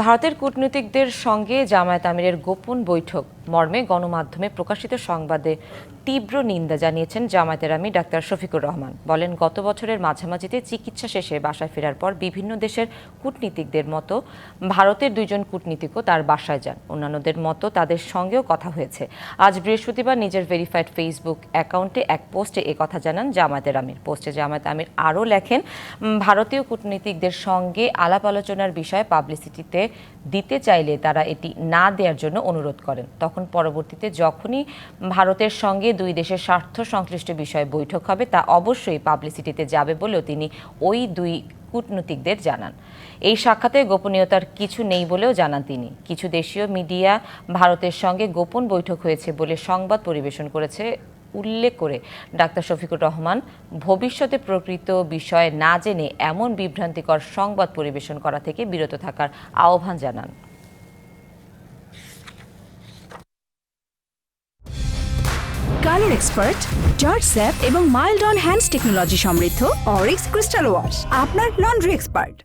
ভারতের কূটনীতিকদের সঙ্গে জামায়াত আমিরের গোপন বৈঠক মর্মে গণমাধ্যমে প্রকাশিত সংবাদে তীব্র নিন্দা জানিয়েছেন জামায়াতের আমির ডাক্তার শফিকুর রহমান। বলেন, গত বছরের মাঝামাঝিতে চিকিৎসা শেষে বাসায় ফেরার পর বিভিন্ন দেশের কূটনীতিকদের মতো ভারতের 2 জন কূটনীতিকও তার বাসায় যান। অন্যান্যদের মতো তাদের সঙ্গেও কথা হয়েছে। আজ বৃহস্পতিবার নিজের ভেরিফাইড ফেসবুক অ্যাকাউন্টে এক পোস্টে কথা জানান জামায়াতের আমির। পোস্টে জামায়াত আমির আরও লেখেন, ভারতীয় কূটনীতিকদের সঙ্গে আলাপ আলোচনার বিষয়ে পাবলিসিটিতে দিতে চাইলে তারা এটি না দেওয়ার জন্য অনুরোধ করেন। তখন পরবর্তীতে যখনই ভারতের সঙ্গে 2 দেশের স্বার্থ সংশ্লিষ্ট বিষয়ে বৈঠক হবে তা অবশ্যই পাবলিসিটিতে যাবে বলেও তিনি ওই 2 কূটনীতিকদের জানান। এই সাক্ষাতে গোপনীয়তার কিছু নেই বলেও জানান তিনি। কিছু দেশীয় মিডিয়া ভারতের সঙ্গে গোপন বৈঠক হয়েছে বলে সংবাদ পরিবেশন করেছে উল্লেখ করে ডাক্তার শফিকুর রহমান ভবিষ্যতে প্রকৃত বিষয় না জেনে এমন বিভ্রান্তিকর সংবাদ পরিবেশন করা থেকে বিরত থাকার আহ্বান জানান। কালার এক্সপার্ট, জর্জ স্যাপ এবং মাইল্ড অন হ্যান্ডস টেকনোলজি সমৃদ্ধ অরিক্স ক্রিস্টাল ওয়াশ আপনার লন্ড্রি এক্সপার্ট।